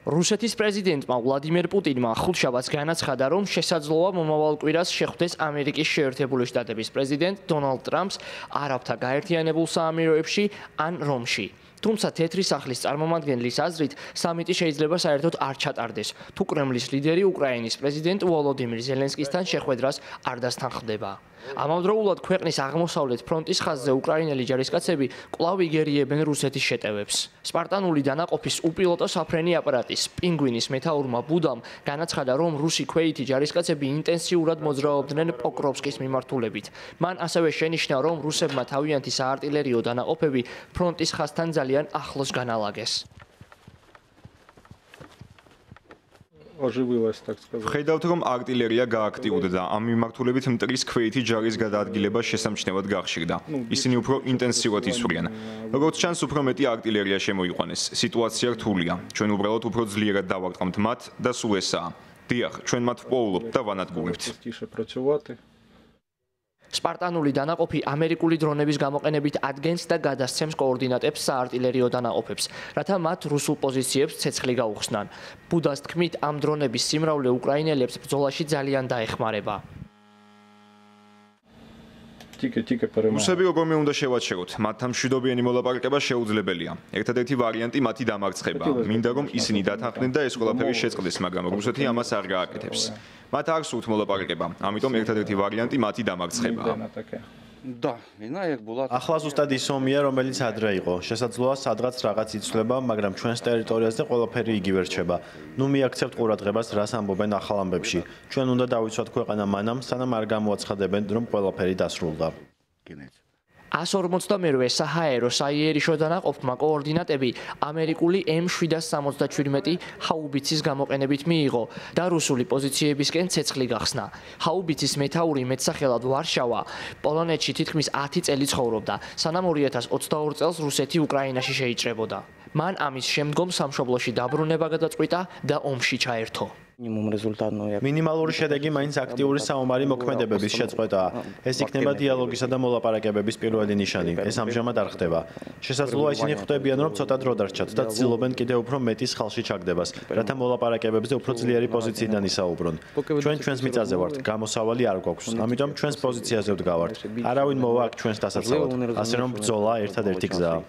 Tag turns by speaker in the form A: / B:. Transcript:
A: რუსეთის პრეზიდენტმა ვლადიმერ პუტინმა ხუთშაბათს განაცხადა, რომ შესაძლოა მომავალ კვირას შეხვდეს ამერიკის შეერთებული შტატების პრეზიდენტ დონალდ ტრამპს არაბთა გაერთიანებულ საამიროებში ან რომში. თუმცა თეთრი სახლის წარმომადგენლის აზრით, სამიტი შეიძლება საერთოდ არ ჩატარდეს, თუ კრემლის ლიდერი უკრაინის პრეზიდენტ ვოლოდიმირ ზელენსკისთან შეხვედრას არ დასთანხმდება. ამავდროულად ქვეყნის აღმოსავლეთ ფრონტის ხაზზე უკრაინელი ჯარისკაცები კვლავ იგერიებენ რუსეთის შეტევებს. სპარტანული დანაყოფის უპილოტო საფრენი აპარატის პინგვინის მეთაურმა ბუდამ განაცხადა, რომ რუსი ქვეითი ჯარისკაცები ინტენსიურად მოძრაობდნენ პოკროვსკის მიმართულებით. მან ასევე შენიშნა, რომ რუსებმა თავიანთი საარტილერიო დანაყოფები ფრონტის ხაზთან ძალიან ახლოს განალაგეს.
B: ვხედავთ, რომ არტილერია გააქტიურდა, ამ მიმართულებით მტრის ქვეითი ჯარის გადაადგილება შესამჩნევად გახშირდა. ისინი უფრო ინტენსიურად ისვრიან. როგორც ჩანს, უფრო მეტი არტილერია შემოიყვანეს. სიტუაცია რთულია. ჩვენ უბრალოდ უფრო ძლიერად დავარტყამთ მათ და სულ ესაა. დიახ, ჩვენ მათ ვპოულობთ და ვანადგურებთ.
A: სპარტანული დანაყოფი ამერიკული დრონების გამოყენებით ადგენს და გადასცემს კოორდინატებს საარტილერიო დანაყოფებს, რათა მათ რუსულ პოზიციებს ცეცხლი გაუხსნან. ბუდას თქმით, ამ დრონების სიმრავლე უკრაინელებს ბრძოლაში ძალიან დაეხმარება.
B: რუსები როგორმე უნდა შევაჩეროთ, მათთან მშვიდობიანი მოლაპარაკება შეუძლებელია. ერთადერთი ვარიანტი მათი დამარცხება. მინდა რომ ისინი დათანხმდნენ და ეს ყველაფერი შეწყდეს, მაგრამ რუსეთი ამას არ გააკეთებს. მათ არ სურთ მოლაპარაკება, ამიტომ ერთადერთი ვარიანტი მათი დამარცხება.
C: ახლა ზუსტად ის ომია, რომელიც ადრე იყო. შესაძლოა სადღაც რაღაც იცვლება, მაგრამ ჩვენს ტერიტორიაზე ყველაფერი იგივე რჩება. ნუ მიაქცევთ ყურადღებას, რას ამბობენ ახალ ამბებში. ჩვენ უნდა დავიცვათ ქვეყანა მანამ, სანამ არ გამოაცხადებენ, რომ ყველაფერი დასრულდა.
A: 158 საჰაერო საიერიშო დანაყოფმა კოორდინატები ამერიკული M777 ჰაუბიცის გამოყენებით მიიღო და რუსული პოზიციებისკენ ცეცხლი გახსნა. ჰაუბიცის მეთაური მეტსახელად ვარშავა პოლონეთში თითქმის 10 წელი ცხოვრობდა, სანამ 2022 წელს რუსეთი უკრაინაში შეიჭრებოდა. მან ამის შემდგომ სამშობლოში დაბრუნება გადაწყვიტა და ომში ჩაერთო.
C: მინიმალური შედეგი მაინც აქტიური საომარი მოქმედებების შეწყვეტაა. ეს იქნება დიალოგისა და მოლაპარაკებების პირველი ნიშანი. ეს ამჟამად არ ხდება. შესაძლოა ისინი ხვდებიან, რომ ცოტა დრო დარჩათ და ცდილობენ კიდევ უფრო მეტის ხალხში ჩაგდებას, რათა მოლაპარაკებებზე უფრო ძლიერი პოზიციიდან ისაუბრონ. ჩვენ ჩვენს მიწაზე ვართ, გამოსავალი არ გვაქვს. ამიტომ ჩვენს პოზიციაზე ვდგავართ. არავინ მოვა აქ ჩვენს დასაცავად. ასე რომ ბრძოლა ერთადერთი გზაა.